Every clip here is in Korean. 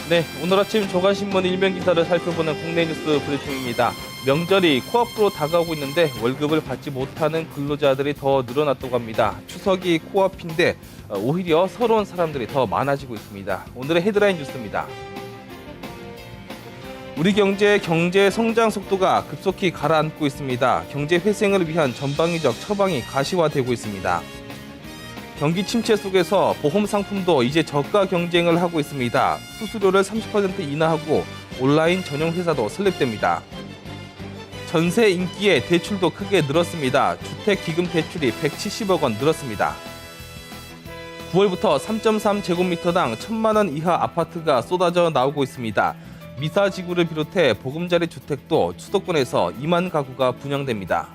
네, 오늘 아침 조간신문 일면 기사를 살펴보는 국내 뉴스 브리핑입니다. 명절이 코앞으로 다가오고 있는데 월급을 받지 못하는 근로자들이 더 늘어났다고 합니다. 추석이 코앞인데 오히려 서러운 사람들이 더 많아지고 있습니다. 오늘의 헤드라인 뉴스입니다. 우리 경제 성장 속도가 급속히 가라앉고 있습니다. 경제 회생을 위한 전방위적 처방이 가시화되고 있습니다. 경기 침체 속에서 보험 상품도 이제 저가 경쟁을 하고 있습니다. 수수료를 30% 인하하고 온라인 전용 회사도 설립됩니다. 전세 인기에 대출도 크게 늘었습니다. 주택기금 대출이 170억 원 늘었습니다. 9월부터 3.3제곱미터당 1,000만 원 이하 아파트가 쏟아져 나오고 있습니다. 미사지구를 비롯해 보금자리 주택도 수도권에서 2만 가구가 분양됩니다.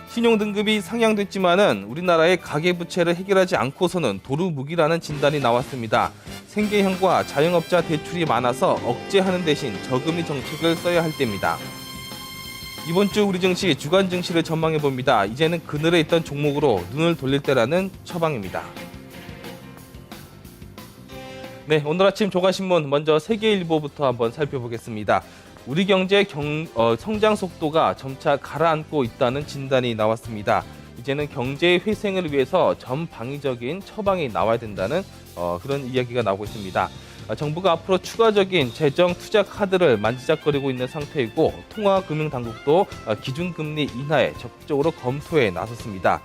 신용등급이 상향됐지만은 우리나라의 가계부채를 해결하지 않고서는 도루묵이라는 진단이 나왔습니다. 생계형과 자영업자 대출이 많아서 억제하는 대신 저금리 정책을 써야 할 때입니다. 이번 주 우리 증시 주간 증시를 전망해 봅니다. 이제는 그늘에 있던 종목으로 눈을 돌릴 때라는 처방입니다. 네, 오늘 아침 조간신문 먼저 세계일보부터 한번 살펴보겠습니다. 우리 경제 성장 속도가 점차 가라앉고 있다는 진단이 나왔습니다. 이제는 경제 회생을 위해서 전방위적인 처방이 나와야 된다는 그런 이야기가 나오고 있습니다. 정부가 앞으로 추가적인 재정 투자 카드를 만지작거리고 있는 상태이고 통화금융당국도 기준금리 인하에 적극적으로 검토에 나섰습니다.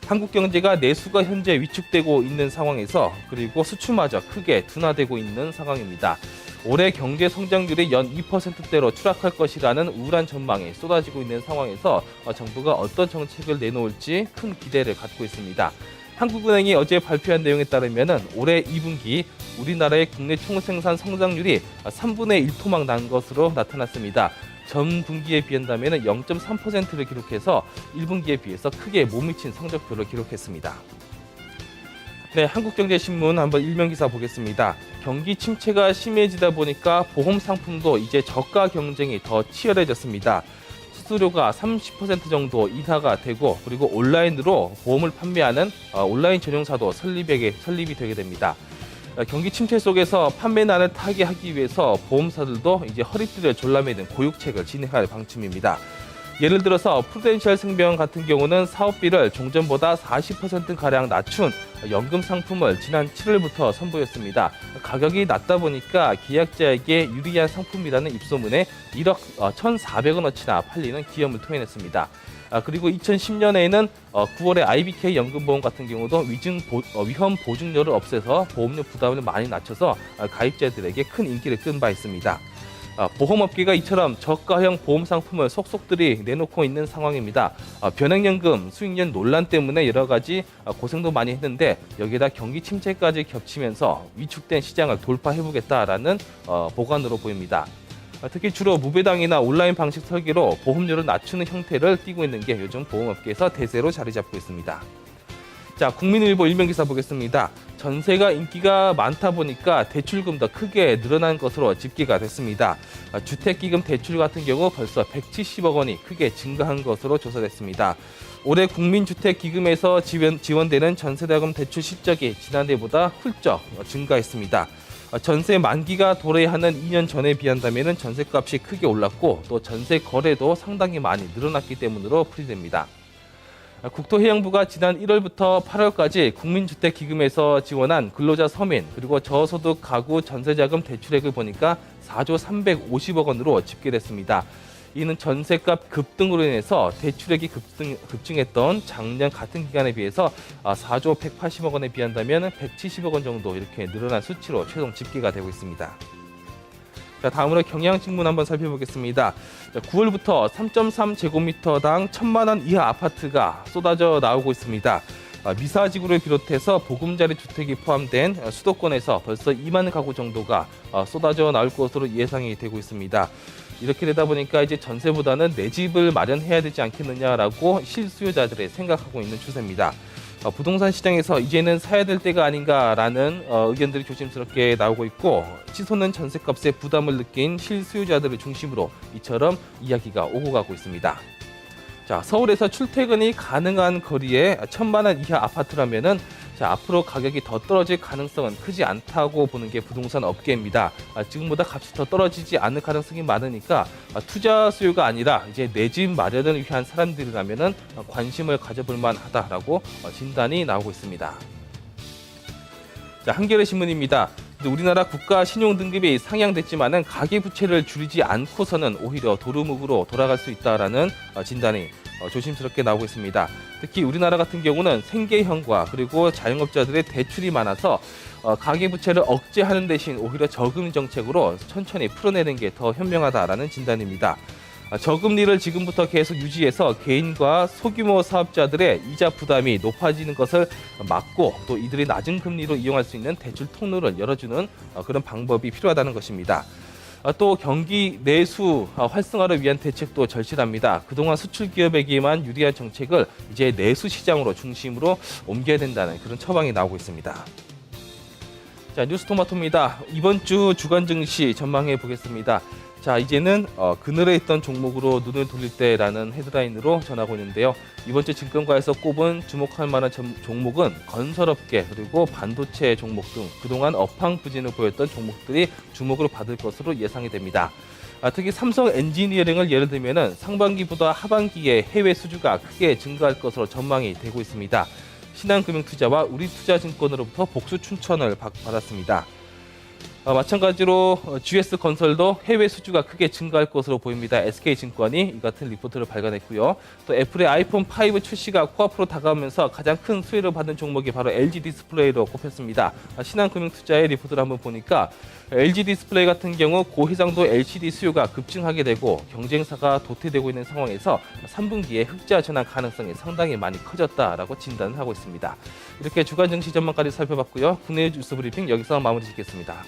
한국 경제가 내수가 현재 위축되고 있는 상황에서 그리고 수출마저 크게 둔화되고 있는 상황입니다. 올해 경제 성장률이 연 2%대로 추락할 것이라는 우울한 전망이 쏟아지고 있는 상황에서 정부가 어떤 정책을 내놓을지 큰 기대를 갖고 있습니다. 한국은행이 어제 발표한 내용에 따르면 올해 2분기 우리나라의 국내 총생산 성장률이 3분의 1 토막 난 것으로 나타났습니다. 전 분기에 비한다면 0.3%를 기록해서 1분기에 비해서 크게 못 미친 성적표를 기록했습니다. 네, 한국경제신문 한번 일면 기사 보겠습니다. 경기 침체가 심해지다 보니까 보험 상품도 이제 저가 경쟁이 더 치열해졌습니다. 수수료가 30% 정도 인하가 되고 그리고 온라인으로 보험을 판매하는 온라인 전용사도 설립이 되게 됩니다. 경기 침체 속에서 판매난을 타개하기 위해서 보험사들도 이제 허리띠를 졸라매는 고육책을 진행할 방침입니다. 예를 들어서 프루덴셜 생명 같은 경우는 사업비를 종전보다 40%가량 낮춘 연금 상품을 지난 7월부터 선보였습니다. 가격이 낮다 보니까 계약자에게 유리한 상품이라는 입소문에 1억 1,400원어치나 팔리는 기염을 토해냈습니다. 그리고 2010년에는 9월에 IBK 연금보험 같은 경우도 위험 보증료를 없애서 보험료 부담을 많이 낮춰서 가입자들에게 큰 인기를 끈 바 있습니다. 보험업계가 이처럼 저가형 보험 상품을 속속들이 내놓고 있는 상황입니다. 변액연금 수익률 논란 때문에 여러 가지 고생도 많이 했는데 여기에다 경기 침체까지 겹치면서 위축된 시장을 돌파해보겠다라는 보관으로 보입니다. 특히 주로 무배당이나 온라인 방식 설계로 보험료를 낮추는 형태를 띠고 있는 게 요즘 보험업계에서 대세로 자리 잡고 있습니다. 자, 국민일보 일면 기사 보겠습니다. 전세가 인기가 많다 보니까 대출금도 크게 늘어난 것으로 집계가 됐습니다. 주택기금 대출 같은 경우 벌써 170억 원이 크게 증가한 것으로 조사됐습니다. 올해 국민주택기금에서 지원되는 전세자금 대출 실적이 지난해보다 훌쩍 증가했습니다. 전세 만기가 도래하는 2년 전에 비한다면 전세값이 크게 올랐고 또 전세 거래도 상당히 많이 늘어났기 때문으로 풀이됩니다. 국토해양부가 지난 1월부터 8월까지 국민주택기금에서 지원한 근로자 서민 그리고 저소득 가구 전세자금 대출액을 보니까 4조 350억 원으로 집계됐습니다. 이는 전세값 급등으로 인해서 대출액이 급증했던 작년 같은 기간에 비해서 4조 180억 원에 비한다면 170억 원 정도 이렇게 늘어난 수치로 최종 집계가 되고 있습니다. 자, 다음으로 경향신문 한번 살펴보겠습니다. 9월부터 3.3제곱미터당 1,000만 원 이하 아파트가 쏟아져 나오고 있습니다. 미사지구를 비롯해서 보금자리 주택이 포함된 수도권에서 벌써 2만 가구 정도가 쏟아져 나올 것으로 예상이 되고 있습니다. 이렇게 되다 보니까 이제 전세보다는 내 집을 마련해야 되지 않겠느냐라고 실수요자들이 생각하고 있는 추세입니다. 부동산 시장에서 이제는 사야 될 때가 아닌가라는 의견들이 조심스럽게 나오고 있고 치솟는 전세값에 부담을 느낀 실수요자들을 중심으로 이처럼 이야기가 오고 가고 있습니다. 자, 서울에서 출퇴근이 가능한 거리에 1,000만 원 이하 아파트라면은 자, 앞으로 가격이 더 떨어질 가능성은 크지 않다고 보는 게 부동산 업계입니다. 지금보다 값이 더 떨어지지 않을 가능성이 많으니까 투자 수요가 아니라 이제 내 집 마련을 위한 사람들이라면은 관심을 가져볼 만하다라고 진단이 나오고 있습니다. 자, 한겨레 신문입니다. 우리나라 국가 신용 등급이 상향됐지만은 가계부채를 줄이지 않고서는 오히려 도루묵으로 돌아갈 수 있다라는 진단이 조심스럽게 나오고 있습니다. 특히 우리나라 같은 경우는 생계형과 그리고 자영업자들의 대출이 많아서 가계부채를 억제하는 대신 오히려 저금리 정책으로 천천히 풀어내는 게 더 현명하다라는 진단입니다. 저금리를 지금부터 계속 유지해서 개인과 소규모 사업자들의 이자 부담이 높아지는 것을 막고 또 이들이 낮은 금리로 이용할 수 있는 대출 통로를 열어주는 그런 방법이 필요하다는 것입니다. 또 경기 내수 활성화를 위한 대책도 절실합니다. 그동안 수출 기업에게만 유리한 정책을 이제 내수 시장으로 중심으로 옮겨야 된다는 그런 처방이 나오고 있습니다. 자, 뉴스토마토입니다. 이번 주 주간 증시 전망해 보겠습니다. 자, 이제는 그늘에 있던 종목으로 눈을 돌릴 때라는 헤드라인으로 전하고 있는데요. 이번 주 증권가에서 꼽은 주목할 만한 종목은 건설업계 그리고 반도체 종목 등 그동안 업황부진을 보였던 종목들이 주목을 받을 것으로 예상이 됩니다. 특히 삼성 엔지니어링을 예를 들면 상반기보다 하반기에 해외 수주가 크게 증가할 것으로 전망이 되고 있습니다. 신한금융투자와 우리투자증권으로부터 복수 춘천을 받았습니다. 마찬가지로 GS건설도 해외 수주가 크게 증가할 것으로 보입니다. SK증권이 이 같은 리포트를 발간했고요. 또 애플의 아이폰 5 출시가 코앞으로 다가오면서 가장 큰 수혜를 받은 종목이 바로 LG디스플레이로 꼽혔습니다. 신한금융투자의 리포트를 한번 보니까 LG디스플레이 같은 경우 고해상도 LCD 수요가 급증하게 되고 경쟁사가 도태되고 있는 상황에서 3분기에 흑자 전환 가능성이 상당히 많이 커졌다라고 진단을 하고 있습니다. 이렇게 주간 증시 전망까지 살펴봤고요. 국내 뉴스 브리핑 여기서 마무리 짓겠습니다.